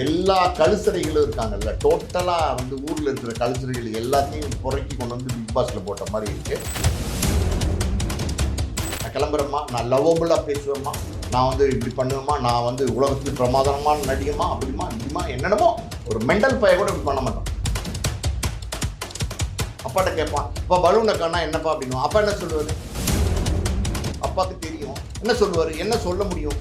எல்லா கழுசறைகளும் இருக்காங்கல்ல, டோட்டலாக வந்து ஊரில் இருக்கிற கழுசறைகள் எல்லாத்தையும் புறக்கி கொண்டு வந்து பிக் பாஸில் போட்ட மாதிரி இருக்கு. நான் கிளம்புறேம்மா, நான் லவ்வபுளாக பேசுவேம்மா, நான் வந்து இப்படி பண்ணுவேம்மா, நான் வந்து உலகத்துக்கு பிரமாதமான நடிகமா அப்படிமா இப்படிமா என்னென்னமோ ஒரு மெண்டல் பைய கூட இப்படி பண்ண மாட்டோம். அப்பாட்ட கேட்பான், அப்பா பலூன் அக்கானா என்னப்பா அப்படின்னு. அப்பா என்ன சொல்லுவார்? அப்பாவுக்கு தெரியும். என்ன சொல்லுவார்? என்ன சொல்ல முடியும்?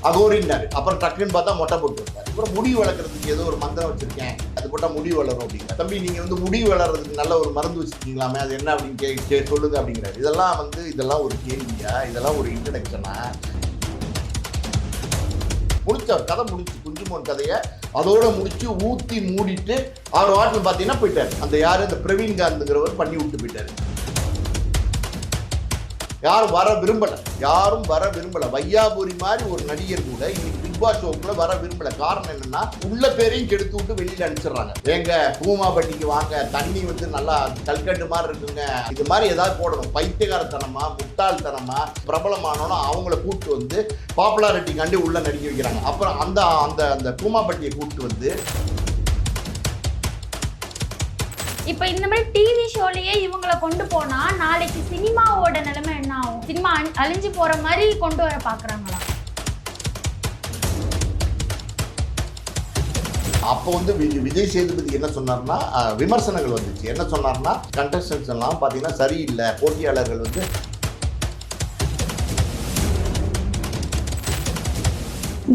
அகோரின்னாரு. அப்புறம் டக்குன்னு பார்த்தா மொட்டை போட்டு வந்தார். அப்புறம் முடி வளர்க்குறதுக்கு ஏதோ ஒரு மந்திரம் வச்சிருக்கேன், அது போட்டால் முடி வளரும் அப்படிங்கிற. தம்பி நீங்கள் வந்து முடி வளர்றதுக்கு நல்ல ஒரு மருந்து வச்சுருக்கீங்களாமே, அது என்ன அப்படின்னு சொல்லுங்க அப்படிங்கிறாரு. இதெல்லாம் ஒரு கேள்வியா? இதெல்லாம் ஒரு இன்ட்ரடக்ஷனா? முடிச்சார், கதை முடிச்சு, குஞ்சுமோன் கதையை அதோட முடிச்சு ஊற்றி மூடிட்டு அவர் வாட்டில் பார்த்தீங்கன்னா போயிட்டார். அந்த யார், இந்த பிரவீன் காந்த்ங்கிறவர் பண்ணி விட்டு போயிட்டார். யாரும் வர விரும்பல. வையாபுரி மாதிரி ஒரு நடிகர் கூட இன்னைக்கு பிக் பாஸ் ஷோக்குள்ள வர விரும்பல. காரணம் என்னன்னா, உள்ள பேரையும் கெடுத்து விட்டு வெளியில அனுப்பிச்சிடுறாங்க. எங்க பூமாப்பட்டிக்கு வாங்க, தண்ணி வந்து நல்லா கல்கண்டு மாதிரி இருக்குங்க, இது மாதிரி ஏதாவது போடணும். பைத்தியகாரத்தனமா, முட்டாள்தனமா பிரபலமானோன்னா அவங்கள கூப்பிட்டு வந்து பாப்புலாரிட்டிக்காண்டி உள்ள நடிக்க வைக்கிறாங்க. அப்புறம் அந்த அந்த அந்த பூமாப்பட்டியை கூப்பிட்டு வந்து இப்போ இந்த மாதிரி டிவி ஷோலயே இவங்களை கொண்டு போனா நாளைக்கு சினிமாவோட நிலைமை என்ன ஆகும்? சினிமா அழிஞ்சு போற மாதிரி கொண்டு வர பாக்குறாங்களா? அப்போ வந்து விஜய் சேதுபதி என்ன சொன்னார்னா, விமர்சனங்கள் வந்துச்சு. என்ன சொன்னார்னா, கண்டஸ்டன்ஸ் எல்லாம் பார்த்தீங்கன்னா சரியில்லை, போட்டியாளர்கள் வந்து.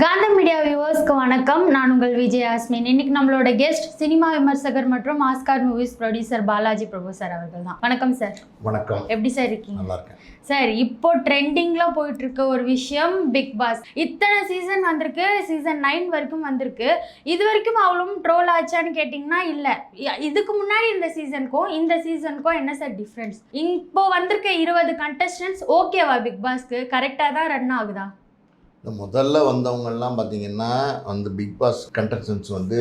காந்தம் மீடியா வியூவர்ஸ்க்கு வணக்கம். நான் உங்கள் விஜய் ஆஸ்மின். இன்னைக்கு நம்மளோட கெஸ்ட் சினிமா விமர்சகர் மற்றும் ஆஸ்கார் மூவிஸ் ப்ரொடியூசர் பாலாஜி பிரபு சார் அவர்கள் தான். வணக்கம் சார். வணக்கம். எப்படி சார் இருக்கீங்க? நல்லா இருக்கேன் சார். இப்போ ட்ரெண்டிங்ல போயிட்டு இருக்க ஒரு விஷயம் பிக் பாஸ். இத்தனை சீசன் வந்திருக்கு, சீசன் 9 வரைக்கும் வந்திருக்கு. இது வரைக்கும் அவ்வளவும் ட்ரோல் ஆச்சான்னு கேட்டிங்கன்னா இல்லை. இதுக்கு முன்னாடி இந்த சீசனுக்கும் என்ன சார் டிஃப்ரென்ஸ்? இப்போ வந்திருக்க 20 கண்டஸ்டன்ஸ் ஓகேவா? பிக் பாஸ்க்கு கரெக்டாக தான் ரன் ஆகுதா? முதல்ல வந்தவங்கெல்லாம் பார்த்தீங்கன்னா அந்த பிக் பாஸ் கண்டஸ்டன்ஸ் வந்து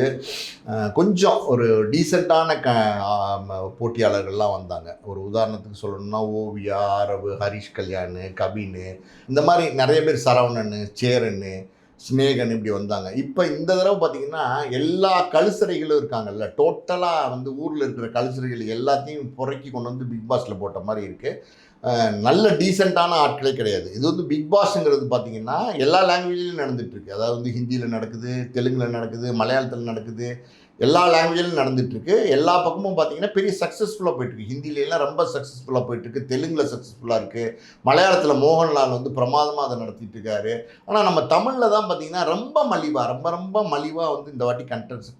கொஞ்சம் ஒரு டீசெண்டான போட்டியாளர்கள்லாம் வந்தாங்க. ஒரு உதாரணத்துக்கு சொல்லணும்னா, ஓவியா, ஆரவு, ஹரிஷ் கல்யாண், கபின், இந்த மாதிரி நிறைய பேர், சரவணன், சேரன், ஸ்னேகன் இப்படி வந்தாங்க. இப்போ இந்த தடவை பார்த்தீங்கன்னா எல்லா கழுசறைகளும் இருக்காங்கல்ல, டோட்டலாக வந்து ஊரில் இருக்கிற கழுசறைகள் எல்லாத்தையும் புறக்கி கொண்டு வந்து பிக் பாஸில் போட்ட மாதிரி இருக்குது. நல்ல டீசெண்டான ஆட்களே கிடையாது. இது வந்து பிக் பாஸ்ங்கிறது பார்த்தீங்கன்னா எல்லா லாங்குவேஜ்லையும் நடந்துகிட்ருக்கு. அதாவது வந்து ஹிந்தியில் நடக்குது, தெலுங்கில் நடக்குது, மலையாளத்தில் நடக்குது, எல்லா லாங்குவேஜ்லையும் நடந்துகிட்ருக்கு. எல்லா பக்கமும் பார்த்தீங்கன்னா பெரிய சக்ஸஸ்ஃபுல்லாக போயிட்டுருக்கு. ஹிந்தியிலாம் ரொம்ப சக்ஸஸ்ஃபுல்லாக போயிட்டுருக்கு, தெலுங்கில் சக்ஸஸ்ஃபுல்லாக இருக்குது, மலையாளத்தில் மோகன்லால் வந்து பிரமாதமாக அதை நடத்திட்டு இருக்காரு. ஆனால் நம்ம தமிழில் தான் பார்த்தீங்கன்னா ரொம்ப மலிவாக வந்து இந்த வாட்டி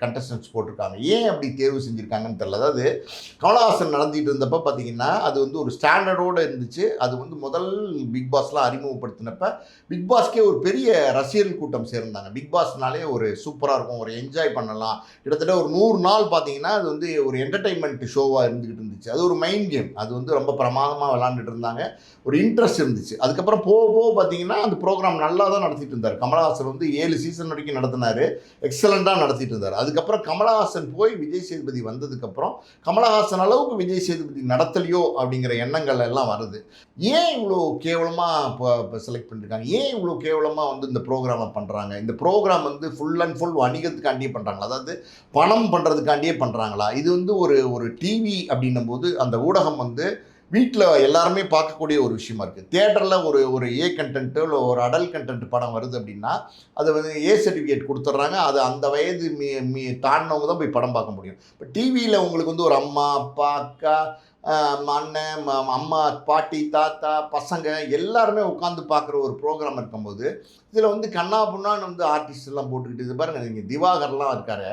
கண்டஸ்டன்ஸ் போட்டிருக்காங்க. ஏன் அப்படி தேர்வு செஞ்சுருக்காங்கன்னு தெரியல. அதாவது கமலஹாசன் நடத்திட்டு இருந்தப்போ பார்த்தீங்கன்னா அது வந்து ஒரு ஸ்டாண்டர்டோடு இருந்துச்சு. அது வந்து முதல் பிக் பாஸ்லாம் அறிமுகப்படுத்தினப்ப பிக் பாஸ்க்கே ஒரு பெரிய ரசிகர்கள் கூட்டம் சேர்ந்தாங்க. பிக் பாஸ்னாலே ஒரு சூப்பராக இருக்கும், ஒரு என்ஜாய் பண்ணலாம். கிட்டத்தட்ட ஒரு 100 நாள் பார்த்தீங்கன்னா அது வந்து ஒரு என்டர்டைன்மெண்ட் ஷோவாக இருந்துக்கிட்டு இருந்துச்சு. அது ஒரு மைண்ட் கேம். அது வந்து ரொம்ப பிரமாதமாக விளாண்டுட்டு இருந்தாங்க, ஒரு இன்ட்ரெஸ்ட் இருந்துச்சு. அதுக்கப்புறம் போக பார்த்தீங்கன்னா அந்த ப்ரோக்ராம் நல்லா தான் நடத்திட்டு இருந்தார். கமலஹாசன் வந்து 7 சீசன் வரைக்கும் நடத்தினார், எக்ஸலண்ட்டாக நடத்திட்டு இருந்தார். அதுக்கப்புறம் கமலஹாசன் போய் விஜய் சேதுபதி வந்ததுக்கப்புறம் கமலஹாசன் அளவுக்கு விஜய் சேதுபதி நடத்தலையோ அப்படிங்கிற எண்ணங்கள் எல்லாம் வருது. ஏன் இவ்வளோ கேவலமாக இப்போ செலக்ட் பண்ணியிருக்காங்க? ஏன் இவ்வளோ கேவலமாக வந்து இந்த ப்ரோக்ராமை பண்ணுறாங்க? இந்த ப்ரோக்ராம் வந்து ஃபுல் அண்ட் ஃபுல் வணிகத்துக்காண்டியே பண்ணுறாங்களா? அதாவது பணம் பண்ணுறதுக்காண்டியே பண்ணுறாங்களா? இது வந்து ஒரு டிவி அப்படின்னும் போது அந்த ஊடகம் வந்து வீட்டில் எல்லாருமே பார்க்கக்கூடிய ஒரு விஷயமா இருக்குது. தியேட்டரில் ஒரு ஏ கண்டென்ட்டு இல்லை ஒரு அடல்ட் கண்டென்ட் படம் வருது அப்படின்னா அது வந்து ஏ சர்டிஃபிகேட் கொடுத்துட்றாங்க. அது அந்த வயது தாண்டினவங்க தான் போய் படம் பார்க்க முடியும். இப்போ டிவியில் உங்களுக்கு வந்து ஒரு அம்மா, அப்பா, அக்கா, அண்ணன், அம்மா, பாட்டி, தாத்தா, பசங்க எல்லாருமே உட்காந்து பார்க்குற ஒரு ப்ரோக்ராம் இருக்கும்போது இதில் வந்து கண்ணா புண்ணான்னு வந்து ஆர்டிஸ்ட் எல்லாம் போட்டுக்கிட்டு, இது பாருங்கள், நீங்கள் திவாகர்லாம் இருக்காரு,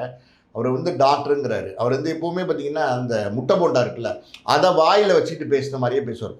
அவர் வந்து டாக்டருங்கிறாரு. அவர் வந்து எப்போவுமே பார்த்தீங்கன்னா அந்த முட்டை போண்டா இருக்குல்ல, அதை வாயில் வச்சுக்கிட்டு பேசுன மாதிரியே பேசுவார்.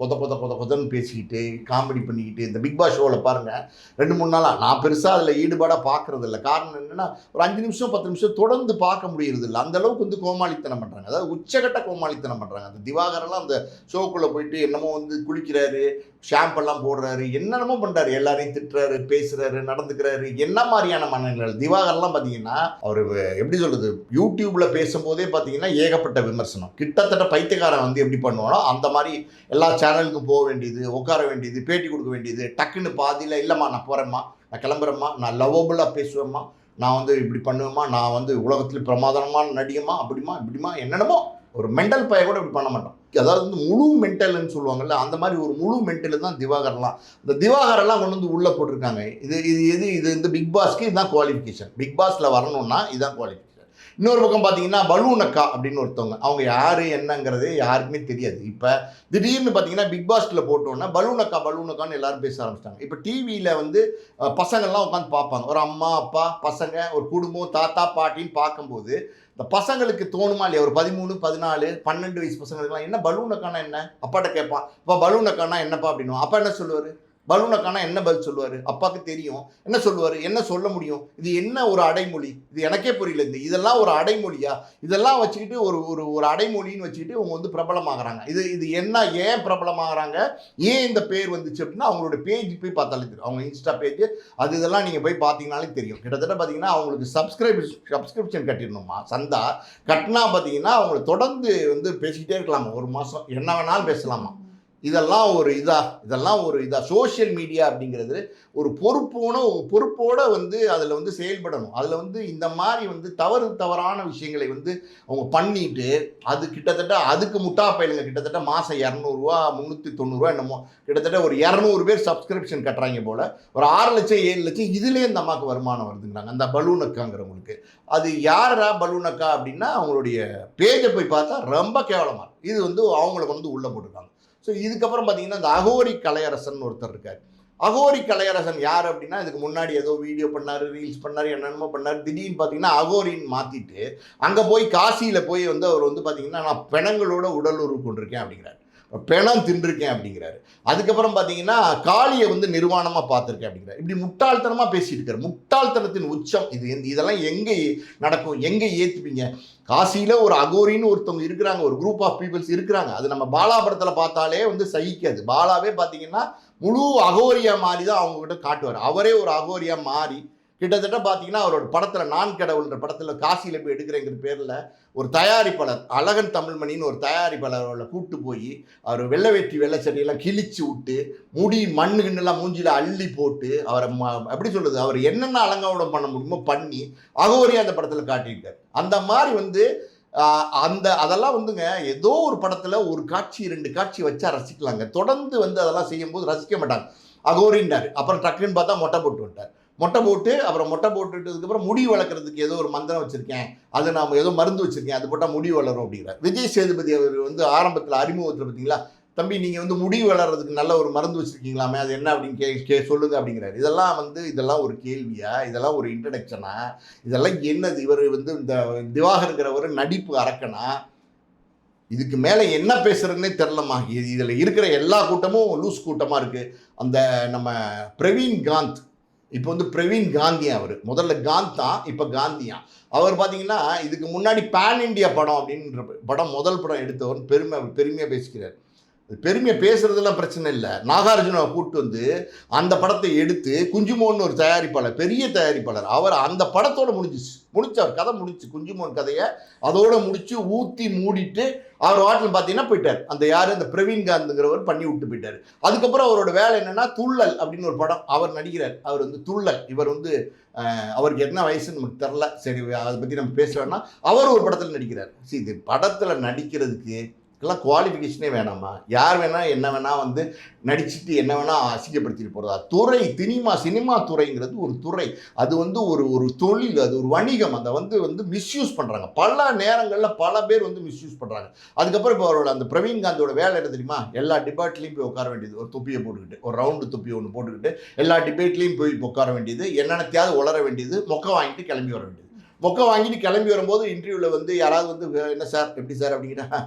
கொதன்னு பேசிக்கிட்டு காமெடி பண்ணிக்கிட்டு. இந்த பிக் பாஸ் ஷோவில் பாருங்கள், 2-3 நாளாக நான் பெருசாக அதில் ஈடுபாடாக பார்க்குறது இல்லை. காரணம் என்னென்னா, ஒரு 5 நிமிஷம் 10 நிமிஷம் தொடர்ந்து பார்க்க முடியறது இல்லை. அந்தளவுக்கு வந்து கோமாளித்தனம் பண்ணுறாங்க, அதாவது உச்சகட்ட கோமாளித்தனம் பண்ணுறாங்க. அந்த திவாகரெல்லாம் அந்த ஷோக்குள்ளே போயிட்டு என்னமோ வந்து குளிக்கிறாரு, ஷாம்பெல்லாம் போடுறாரு, என்னென்னமோ பண்ணுறாரு, எல்லாரையும் திட்டுறாரு, பேசுகிறாரு, நடந்துக்கிறாரு. என்ன மாதிரியான மனநிலை? திவாகர்லாம் பார்த்தீங்கன்னா அவர் எப்படி சொல்கிறது, யூடியூப்பில் பேசும்போதே பார்த்தீங்கன்னா ஏகப்பட்ட விமர்சனம். கிட்டத்தட்ட பைத்தியக்காரன் வந்து எப்படி பண்ணுவானோ அந்த மாதிரி எல்லா சேனலுக்கும் போக வேண்டியது, உட்கார வேண்டியது, பேட்டி கொடுக்க வேண்டியது, டக்குன்னு பாதியில் இல்லைம்மா நான் போகிறேம்மா நான் கிளம்புறேம்மா, நான் லவ்வபுளாக பேசுவேம்மா, நான் வந்து இப்படி பண்ணுவேம்மா, நான் வந்து உலகத்தில் பிரமாதமான நடிகம்மா, அப்படிமா இப்படிமா என்னென்னமோ ஒரு மெண்டல் பைய கூட இப்படி பண்ண மாட்டோம். அதாவது வந்து முழு மென்டல்னு சொல்லுவாங்கல்ல, அந்த மாதிரி ஒரு முழு மென்டல் தான் திவாகர்லாம். இந்த திவாகரெல்லாம் கொண்டு வந்து உள்ளே போட்டிருக்காங்க. இது இந்த பிக் பாஸ்க்கு இதுதான் குவாலிஃபிகேஷன். பிக் பாஸில் வரணும்னா இதுதான் குவாலிஃபிகேஷன். இன்னொரு பக்கம் பார்த்தீங்கன்னா பலூனக்கா அப்படின்னு ஒருத்தவங்க, அவங்க யார் என்னங்கிறதே யாருக்குமே தெரியாது. இப்போ திடீர்னு பார்த்தீங்கன்னா பிக் பாஸ்கில் போட்டோன்னா பலூனக்கான்னு எல்லாரும் பேச ஆரம்பிச்சிட்டாங்க. இப்போ டிவியில் வந்து பசங்கள்லாம் உட்காந்து பார்ப்பாங்க. ஒரு அம்மா அப்பா பசங்க ஒரு குடும்பம் தாத்தா பாட்டின்னு பார்க்கும்போது இந்த பசங்களுக்கு தோணுமா இல்லையா, ஒரு 13 14 12 வயசு பசங்களுக்குலாம் என்ன பலூனக்கானா என்ன அப்பாட்ட கேட்பான். இப்போ பலூனக்கானா என்னப்பா அப்படின்னு அப்பா என்ன சொல்லுவார், பலூனக்கானா என்ன பதில் சொல்லுவார், அப்பாவுக்கு தெரியும். என்ன சொல்லுவார், என்ன சொல்ல முடியும், இது என்ன ஒரு அடைமொழி, இது எனக்கே புரியல, இதெல்லாம் ஒரு அடைமொழியா, இதெல்லாம் வச்சுக்கிட்டு ஒரு ஒரு ஒரு அடைமொழின்னு வச்சுக்கிட்டு அவங்க வந்து பிரபலமாகறாங்க. இது என்ன, ஏன் பிரபலமாகறாங்க, ஏன் இந்த பேர் வந்துச்சு அப்படின்னா அவங்களோட பேஜ் போய் பார்த்தாலே தெரியும். அவங்க இன்ஸ்டா பேஜ் அது இதெல்லாம் நீங்கள் போய் பார்த்தீங்கனாலே தெரியும். கிட்டத்தட்ட பார்த்தீங்கன்னா அவங்களுக்கு சப்ஸ்கிரிப்ஷன் கட்டிடணுமா, சந்தா கட்டினா பார்த்தீங்கன்னா அவங்களை தொடர்ந்து வந்து பேசிக்கிட்டே இருக்கலாமா, ஒரு மாதம் என்ன வேணாலும் பேசலாமா. இதெல்லாம் ஒரு இதா சோஷியல் மீடியா அப்படிங்கிறது ஒரு பொறுப்போட வந்து அதில் வந்து செயல்படணும். அதில் வந்து இந்த மாதிரி வந்து தவறான விஷயங்களை வந்து அவங்க பண்ணிட்டு அது கிட்டத்தட்ட அதுக்கு முட்டா பயிலுங்க கிட்டத்தட்ட மாதம் 200 390 என்னமோ கிட்டத்தட்ட ஒரு 200 பேர் சப்ஸ்கிரிப்ஷன் கட்டுறாங்க போல். ஒரு 6 லட்சம் 7 லட்சம் இதுலேயே இந்த அம்மாவுக்கு வருமானம் வருதுங்கிறாங்க அந்த பலூனக்காங்கிறவங்களுக்கு. அது யாரா பலூனக்கா அப்படின்னா அவங்களுடைய பேஜை போய் பார்த்தா ரொம்ப கேவலமாக இருக்கும். இது வந்து அவங்களுக்கு வந்து உள்ளே போட்டிருக்காங்க. ஸோ இதுக்கப்புறம் பார்த்தீங்கன்னா இந்த அகோரி கலையரசன் ஒருத்தர் இருக்கார். அகோரி கலையரசன் யார் அப்படின்னா இதுக்கு முன்னாடி ஏதோ வீடியோ பண்ணார், ரீல்ஸ் பண்ணார், என்னென்னமோ பண்ணார். திடீர்னு பார்த்தீங்கன்னா அகோரின்னு மாற்றிட்டு அங்கே போய் காசியில் போய் வந்து அவர் வந்து பார்த்தீங்கன்னா நான் பிணங்களோட உடலுறவு கொண்டிருக்கேன் அப்படிங்கிறார், பிணம் தின்றுருக்கேன் அப்படிங்கிறாரு. அதுக்கப்புறம் பார்த்தீங்கன்னா காளியை வந்து நிர்வாணமாக பார்த்துருக்கேன் அப்படிங்கிறார். இப்படி முட்டாள்தனமாக பேசிட்டு இருக்காரு. முட்டாள்தனத்தின் உச்சம் இதெல்லாம் எங்கே நடக்கும், எங்கே ஏற்றுப்பீங்க? காசியில் ஒரு அகோரின்னு ஒருத்தவங்க இருக்கிறாங்க, ஒரு குரூப் ஆஃப் பீப்புள்ஸ் இருக்கிறாங்க. அது நம்ம பாலாபுரத்தில் பார்த்தாலே வந்து சகிக்காது. பாலாவே பார்த்தீங்கன்னா முழு அகோரியா மாதிரி தான் அவங்ககிட்ட காட்டுவார். அவரே ஒரு அகோரியா மாறி கிட்டத்தட்ட பார்த்தீங்கன்னா அவரோட படத்தில் நான் கடவுள்ன்ற படத்தில் காசியில் போய் எடுக்கிறேங்கிற பேரில் ஒரு தயாரிப்பாளர் அழகன் தமிழ்மணின்னு ஒரு தயாரிப்பாளரை கூப்பிட்டு போய் அவர் வெள்ளை வேட்டி வெள்ளை சட்டையெல்லாம் கிழிச்சு விட்டு முடி மண்ணுகின்னெல்லாம் மூஞ்சியில் அள்ளி போட்டு அவரை எப்படி சொல்கிறது, அவர் என்னென்ன அலங்காரம் பண்ண முடியுமோ பண்ணி அகோரியா அந்த படத்தில் காட்டியிருக்கார். அந்த மாதிரி வந்து அதெல்லாம் வந்துங்க ஏதோ ஒரு படத்தில் ஒரு காட்சி 2 காட்சி வச்சா ரசிக்கலாங்க. தொடர்ந்து வந்து அதெல்லாம் செய்யும்போது ரசிக்க மாட்டாங்க. அகோரின்னாரு, அப்புறம் டக்குன்னு பார்த்தா மொட்டை போட்டு விட்டார். மொட்டை போட்டுட்டதுக்கப்புறம் முடி வளர்க்குறதுக்கு ஏதோ ஒரு மந்திரம் வச்சுருக்கேன், அது நான் ஏதோ மருந்து வச்சுருக்கேன், அது போட்டால் முடி வளரும் அப்படிங்கிறார். விஜய் சேதுபதி அவர் வந்து ஆரம்பத்தில் அறிமுகத்தில் பார்த்தீங்களா, தம்பி நீங்கள் வந்து முடி வளர்கிறதுக்கு நல்ல ஒரு மருந்து வச்சுருக்கீங்களாமே, அது என்ன அப்படின்னு சொல்லுங்க அப்படிங்கிறாரு. இதெல்லாம் ஒரு கேள்வியா, இதெல்லாம் ஒரு இன்ட்ரடக்ஷனா, இதெல்லாம் என்னது? இவர் வந்து இந்த திவாகருங்கிறவர் நடிப்பு அரக்கனா, இதுக்கு மேலே என்ன பேசுறதுன்னே தெரிலமா. இதில் இருக்கிற எல்லா கூட்டமும் லூஸ் கூட்டமாக இருக்குது. அந்த நம்ம பிரவீன் காந்த், இப்போ வந்து பிரவீன் காந்தியா, அவர் முதல்ல காந்த் தான், இப்போ காந்தியா. அவர் பார்த்தீங்கன்னா இதுக்கு முன்னாடி பேன் இண்டியா படம் அப்படின்ற படம் முதல் படம் எடுத்தவர் பெருமையாக பேசிக்கிறார். பெருமையாக பேசுறதுலாம் பிரச்சனை இல்லை. நாகார்ஜுனாவை கூப்பிட்டு வந்து அந்த படத்தை எடுத்து குஞ்சுமோன்னு ஒரு தயாரிப்பாளர், பெரிய தயாரிப்பாளர், அவர் அந்த படத்தோடு அவர் கதை முடிச்சு குஞ்சுமோன் கதையை அதோடு முடித்து ஊற்றி மூடிட்டு அவர் வாட்டில் பார்த்தீங்கன்னா போயிட்டார். அந்த பிரவீன் காந்த்ங்கிறவர் பண்ணி விட்டு போயிட்டார். அதுக்கப்புறம் அவரோட வேலை என்னென்னா துள்ளல் அப்படின்னு ஒரு படம் அவர் நடிக்கிறார். அவர் வந்து துள்ளல், இவர் வந்து அவருக்கு என்ன வயசுன்னு நமக்கு தெரில, சரி அதை பற்றி நம்ம பேசலாம்னா அவர் ஒரு படத்தில் நடிக்கிறார். சரி, இது படத்தில் நடிக்கிறதுக்கு எல்லாம் குவாலிஃபிகேஷனே வேணாமா? யார் வேணால் என்ன வேணால் வந்து நடிச்சுட்டு என்ன வேணால் அசிங்கப்படுத்திட்டு போகிறதா? துறை சினிமா துறைங்கிறது ஒரு துறை, அது வந்து ஒரு தொழில், அது ஒரு வணிகம். அதை வந்து மிஸ்யூஸ் பண்ணுறாங்க. பல நேரங்களில் பல பேர் வந்து மிஸ்யூஸ் பண்ணுறாங்க. அதுக்கப்புறம் இப்போ அவரோட அந்த பிரவீன் காந்தியோட வேலை என்ன தெரியுமா? எல்லா டிபேட்லேயும் போய் உட்கார வேண்டியது, ஒரு தொப்பியை போட்டுக்கிட்டு, ஒரு ரவுண்டு தொப்பி ஒன்று போட்டுக்கிட்டு எல்லா டிபேட்லேயும் போய் உட்கார வேண்டியது, என்னென்னத்தையாவது உளர வேண்டியது, மொக்கை வாங்கிட்டு கிளம்பி வர வேண்டியது. மொக்கை வாங்கிட்டு கிளம்பி வரும்போது இன்டர்வியூவில் வந்து யாராவது வந்து என்ன சார் எப்படி சார்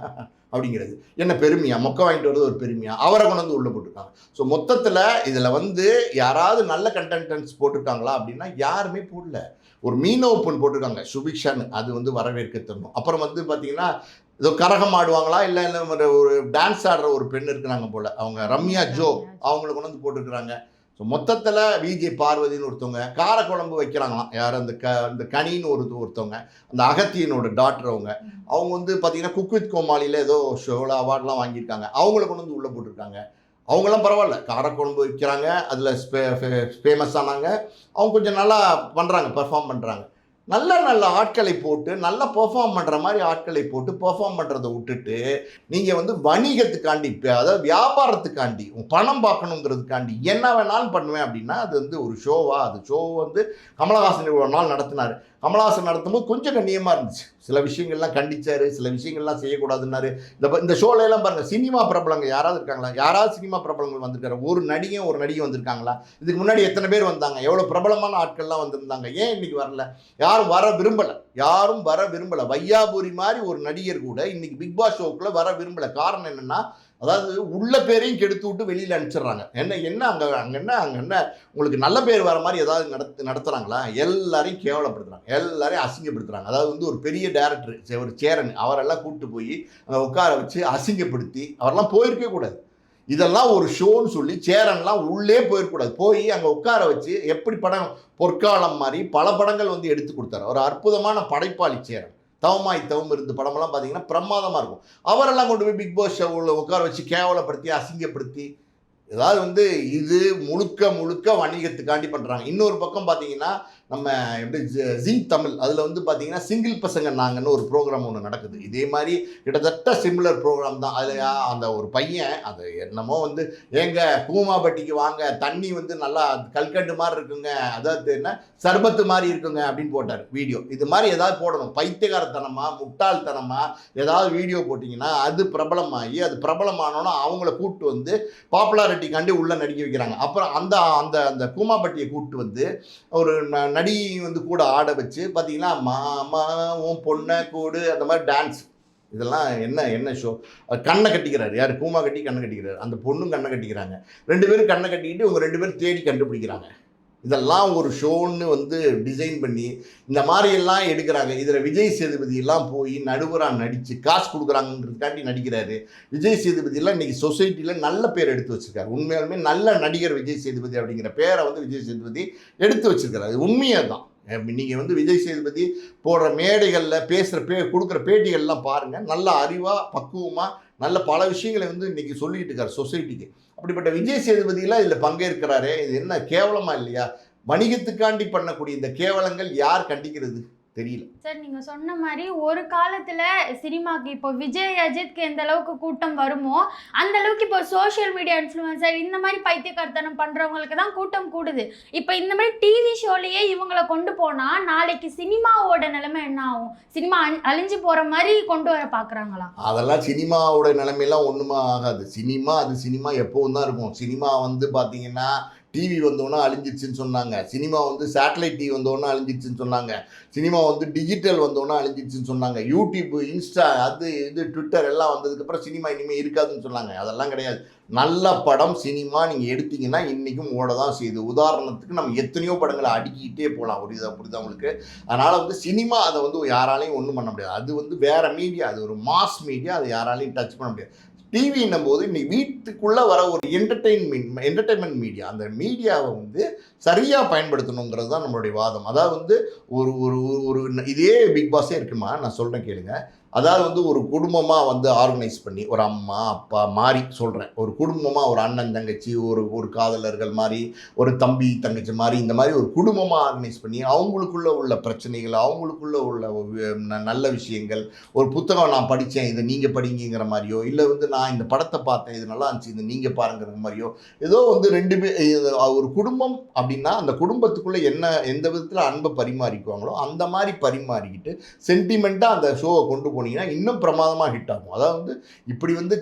அப்படிங்கிறது என்ன பெருமையா? மொக்கை வாங்கிட்டு வருது ஒரு பெருமையா? அவரை கொண்டு வந்து உள்ளே போட்டிருக்காங்க. ஸோ மொத்தத்தில் இதில் வந்து யாராவது நல்ல கண்டென்ட்ஸ் போட்டிருக்காங்களா அப்படின்னா யாருமே போடல. ஒரு மீன் ஓப்பன் போட்டிருக்காங்க சுபிக்ஷான்னு, அது வந்து வரவேற்க தரணும். அப்புறம் வந்து பார்த்தீங்கன்னா ஏதோ கரகம் ஆடுவாங்களா இல்லை ஒரு டான்ஸ் ஆடுற ஒரு பெண் இருக்கிறாங்க போல், அவங்க ரம்யா ஜோ, அவங்களை கொண்டு வந்து போட்டுருக்குறாங்க. ஸோ மொத்தத்தில் விஜே பார்வதின்னு ஒருத்தவங்க காரக்குழம்பு வைக்கிறாங்களாம். யார் அந்த கனின்னு ஒருத்தவங்க, அந்த அகத்தியனோட டாக்டர், அவங்க வந்து பார்த்தீங்கன்னா குக் வித் கோமாளியில் ஏதோ ஷோவில் அவார்ட்லாம் வாங்கியிருக்காங்க. அவங்கள கொண்டு வந்து உள்ளே போட்டிருக்காங்க. அவங்களாம் பரவாயில்ல, காரக்குழம்பு விற்கிறாங்க, அதில் ஃபேமஸ் ஆனாங்க. அவங்க கொஞ்சம் நல்லா பண்ணுறாங்க, பெர்ஃபார்ம் பண்ணுறாங்க. நல்ல நல்ல ஆட்களை போட்டு நல்லா பெர்ஃபார்ம் பண்ணுற மாதிரி ஆட்களை போட்டு பெர்ஃபார்ம் பண்ணுறதை விட்டுட்டு நீங்கள் வந்து வணிகத்துக்காண்டி, அதாவது வியாபாரத்துக்காண்டி பணம் பார்க்கணுங்கிறதுக்காண்டி என்ன வேணாலும் பண்ணுவேன் அப்படின்னா அது வந்து ஒரு ஷோவா? அது ஷோ வந்து கமலஹாசன் இவ்வளோ நாள் நடத்தினார். கமலஹாசன் நடத்தும்போது கொஞ்சம் கண்ணியமாக இருந்துச்சு, சில விஷயங்கள்லாம் கண்டிச்சார், சில விஷயங்கள்லாம் செய்யக்கூடாதுன்னாரு. இந்த ஷோலையெல்லாம் பாருங்கள், சினிமா பிரபலங்கள் யாராவது இருக்காங்களா? யாராவது சினிமா பிரபலங்கள் வந்திருக்காரு? ஒரு நடிகை வந்திருக்காங்களா? இதுக்கு முன்னாடி எத்தனை பேர் வந்தாங்க? எவ்வளோ பிரபலமான ஆட்கள்லாம் வந்திருந்தாங்க? ஏன் இன்னைக்கு வரல? யாரும் வர விரும்பலை. வையாபுரி மாதிரி ஒரு நடிகர் கூட இன்னைக்கு பிக் பாஸ் ஷோக்குள்ள வர விரும்பலை. காரணம் என்னன்னா, அதாவது உள்ள பேரையும் கெடுத்து விட்டு வெளியில் அனுப்பிச்சிடுறாங்க. அங்கே என்ன உங்களுக்கு நல்ல பேர் வர மாதிரி ஏதாவது நடத்துகிறாங்களா? எல்லாரையும் கேவலப்படுத்துகிறாங்க, எல்லாரையும் அசிங்கப்படுத்துகிறாங்க. அதாவது வந்து ஒரு பெரிய டேரக்டர், ஒரு சேரன், அவரெல்லாம் கூப்பிட்டு போய் அங்கே உட்கார வச்சு அசிங்கப்படுத்தி அவரெல்லாம் போயிருக்கவே கூடாது. இதெல்லாம் ஒரு ஷோன்னு சொல்லி சேரன்லாம் உள்ளே போயிருக்கூடாது. போய் அங்கே உட்கார வச்சு எப்படி படம் பொற்காலம் மாதிரி பல படங்கள் வந்து எடுத்து கொடுத்தாரு. ஒரு அற்புதமான படைப்பாளி சேரன். தவமாய் தவம் இருந்து படமெல்லாம் பார்த்தீங்கன்னா பிரமாதமாக இருக்கும். அவரெல்லாம் கொண்டு போய் பிக் பாஸ் ஷோவில் உட்கார வச்சு கேவலப்படுத்தி அசிங்கப்படுத்தி, ஏதாவது வந்து இது முழுக்க வணிகத்துக்காண்டி பண்ணுறாங்க. இன்னொரு பக்கம் பார்த்தீங்கன்னா நம்ம எப்படி ஜீ தமிழ், அதில் வந்து பார்த்தீங்கன்னா சிங்கிள் பசங்க நாங்கன்னு ஒரு ப்ரோக்ராம் ஒன்று நடக்குது. இதே மாதிரி கிட்டத்தட்ட சிமிலர் ப்ரோக்ராம் தான். அதில் அந்த ஒரு பையன் அது என்னமோ வந்து ஏங்க கூமாப்பட்டிக்கு வாங்க, தண்ணி வந்து நல்லா கல்கண்டு மாதிரி இருக்குங்க, அதாவது என்ன சர்பத்து மாதிரி இருக்குங்க அப்படின்னு போட்டார் வீடியோ. இது மாதிரி ஏதாவது போடணும், பைத்தியகாரத்தனமாக முட்டாள்தனமாக ஏதாவது வீடியோ போட்டிங்கன்னா அது பிரபலமாகி, அது பிரபலமானோன்னா அவங்கள கூப்பிட்டு வந்து பாப்புலாரிட்டிக்காண்டி உள்ளே நடிக்க வைக்கிறாங்க. அப்புறம் அந்த அந்த அந்த கூமாப்பட்டியை கூப்பிட்டு வந்து ஒரு நடிகை வந்து கூட ஆட வச்சு பார்த்தீங்கன்னா மாமா உன் பொண்ணை கூடு அந்த மாதிரி டான்ஸ். இதெல்லாம் என்ன ஷோ? கண்ணை கட்டிக்கிறாரு, யார்? கூமா கட்டி கண்ணை கட்டிக்கிறாரு. அந்த பொண்ணும் கண்ணை கட்டிக்கிறாங்க. 2 பேரும் கண்ணை கட்டிக்கிட்டு இவங்க 2 பேரும் தேடி கண்டுபிடிக்கிறாங்க. இதெல்லாம் ஒரு ஷோன்னு வந்து டிசைன் பண்ணி இந்த மாதிரியெல்லாம் எடுக்கிறாங்க. இதில் விஜய் சேதுபதி எல்லாம் போய் நடுவராக நடித்து காசு கொடுக்குறாங்கன்றதுக்காண்டி நடிக்கிறாரு. விஜய் சேதுபதியெல்லாம் இன்றைக்கி சொசைட்டியில் நல்ல பேர் எடுத்து வச்சுருக்காரு. உண்மையாலுமே நல்ல நடிகர் விஜய் சேதுபதி அப்படிங்கிற பேரை வந்து விஜய் சேதுபதி எடுத்து வச்சுருக்காரு. அது உண்மையாக தான். நீங்கள் வந்து விஜய் சேதுபதி போடுற மேடைகளில் கொடுக்குற பேட்டிகள்லாம் பாருங்கள். நல்ல அறிவாக பக்குவமாக நல்ல பல விஷயங்களை வந்து இன்றைக்கி சொல்லிக்கிட்டு இருக்காரு சொசைட்டிக்கு. அப்படிப்பட்ட விஜய் சேதுபதியெல்லாம் இதில் பங்கேற்கிறாரே, இது என்ன கேவலமாக இல்லையா? வணிகத்துக்காண்டி பண்ணக்கூடிய இந்த கேவலங்கள் யார் கண்டிக்கிறது தெரியல. சார் நீங்க சொன்ன மாதிரி ஒரு காலத்துல சினிமாக்கு இப்போ விஜய் அஜித்க்கு எந்த அளவுக்கு கூட்டம் வருமோ அந்த அளவுக்கு இப்போ சோஷியல் மீடியா இன்ஃப்ளூயன்சர் இந்த மாதிரி பைத்தியக்காரத்தனம் பண்றவங்களுக்கு தான் கூட்டம் கூடுது. இப்போ இந்த மாதிரி டிவி ஷோலயே இவங்களை கொண்டு போனா நாளைக்கு சினிமாவோட நிலைமை என்ன ஆகும்? சினிமா அழிஞ்சு போற மாதிரி கொண்டு வர பாக்குறாங்களா? அதெல்லாம் சினிமாவோட நிலைமையெல்லாம் ஒண்ணுமா ஆகாது. அது சினிமா எப்பவும் தான் இருக்கும். சினிமா வந்து பாத்தீங்கன்னா டிவி வந்தோன்னா அழிஞ்சிருச்சுன்னு சொன்னாங்க. சினிமா வந்து சேட்டலைட் டிவி வந்தோன்னா அழிஞ்சிருச்சுன்னு சொன்னாங்க. சினிமா வந்து டிஜிட்டல் வந்தோன்னா அழிஞ்சிருச்சுன்னு சொன்னாங்க. யூடியூப், இன்ஸ்டா, அது இது ட்விட்டர் எல்லாம் வந்ததுக்கப்புறம் சினிமா இனிமேல் இருக்காதுன்னு சொன்னாங்க. அதெல்லாம் கிடையாது. நல்ல படம் சினிமா நீங்கள் எடுத்தீங்கன்னா இன்றைக்கும் ஓட தான் செய்யுது. உதாரணத்துக்கு நம்ம எத்தனையோ படங்களை அடுக்கிக்கிட்டே போகலாம். புரியுதா உங்களுக்கு? அதனால் வந்து சினிமா அதை வந்து யாராலையும் ஒன்றும் பண்ண முடியாது. அது வந்து வேறு மீடியா, அது ஒரு மாஸ் மீடியா, அதை யாராலையும் டச் பண்ண முடியாது. டிவின்னும் போது இன்னைக்கு வீட்டுக்குள்ளே வர ஒரு என்டர்டெயின்மெண்ட் மீடியா, அந்த மீடியாவை வந்து சரியாக பயன்படுத்தணுங்கிறது தான் நம்மளுடைய வாதம். அதாவது வந்து ஒரு ஒரு ஒரு இதே பிக் பாஸே இருக்குமா, நான் சொல்கிறேன் கேளுங்க. அதாவது வந்து ஒரு குடும்பமாக வந்து ஆர்கனைஸ் பண்ணி ஒரு அம்மா அப்பா மாதிரி சொல்கிறேன், ஒரு குடும்பமாக ஒரு அண்ணன் தங்கச்சி, ஒரு காதலர்கள் மாதிரி, ஒரு தம்பி தங்கச்சி மாதிரி, இந்த மாதிரி ஒரு குடும்பமாக ஆர்கனைஸ் பண்ணி அவங்களுக்குள்ளே உள்ள பிரச்சனைகள், அவங்களுக்குள்ளே உள்ள நல்ல விஷயங்கள், ஒரு புத்தகம் நான் படித்தேன் இதை நீங்கள் படிங்கிற மாதிரியோ, இல்லை வந்து நான் இந்த படத்தை பார்த்தேன் இது நல்லா இருந்துச்சு இதை நீங்கள் பாருங்கிற மாதிரியோ, ஏதோ வந்து 2 பேர் ஒரு குடும்பம் அப்படின்னா அந்த குடும்பத்துக்குள்ளே எந்த விதத்தில் அன்பை பரிமாறிக்குவாங்களோ அந்த மாதிரி பரிமாறிக்கிட்டு சென்டிமெண்ட்டாக அந்த ஷோவை கொண்டு போனீங்கன்னா இன்னும் பிரமாதமாக ஹிட் ஆகும். அதாவது வந்து இப்படி வந்து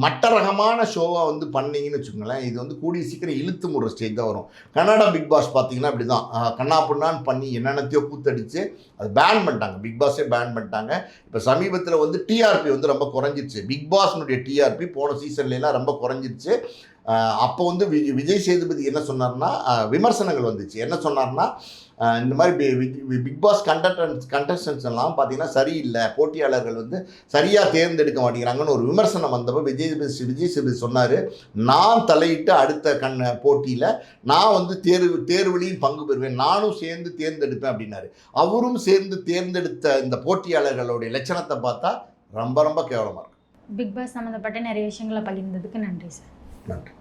மட்ட ரகமான ஷோவாக வந்து பண்ணீங்கன்னு வச்சுக்கோங்களேன், இது வந்து கூடிய சீக்கிரம் இழுத்து முடுற ஸ்டேஜ் தான் வரும். கன்னடா பிக் பாஸ் பார்த்தீங்கன்னா இப்படி தான் கண்ணா புண்ணான்னு பண்ணி என்னென்னத்தையோ கூத்தடிச்சு அது பேன் பண்ணிட்டாங்க. பிக் பாஸே பேன் பண்ணிட்டாங்க. இப்போ சமீபத்தில் வந்து டிஆர்பி வந்து ரொம்ப குறைஞ்சிருச்சு. பிக் பாஸ்னுடைய டிஆர்பி போன சீசன்லாம் ரொம்ப குறைஞ்சிருச்சு. அப்போ வந்து விஜய் சேதுபதி என்ன சொன்னார்னா, விமர்சனங்கள் வந்துச்சு. என்ன சொன்னார்னா, இந்த மாதிரி பிக் பாஸ் கண்டஸ்டன்ஸ் எல்லாம் பார்த்தீங்கன்னா சரியில்லை, போட்டியாளர்கள் வந்து சரியாக தேர்ந்தெடுக்க மாட்டேங்கிறாங்கன்னு ஒரு விமர்சனம் வந்தப்போ விஜய் சேதுபதி சொன்னார், நான் தலையிட்டு அடுத்த போட்டியில் நான் வந்து தேர்வுலையும் பங்கு பெறுவேன், நானும் சேர்ந்து தேர்ந்தெடுப்பேன் அப்படின்னாரு. அவரும் சேர்ந்து தேர்ந்தெடுத்த இந்த போட்டியாளர்களுடைய லட்சணத்தை பார்த்தா ரொம்ப ரொம்ப கேவலமாக இருக்கும். பிக் பாஸ் சம்மந்தப்பட்ட நிறைய விஷயங்களை பகிர்ந்ததுக்கு நன்றி சார். நன்றி.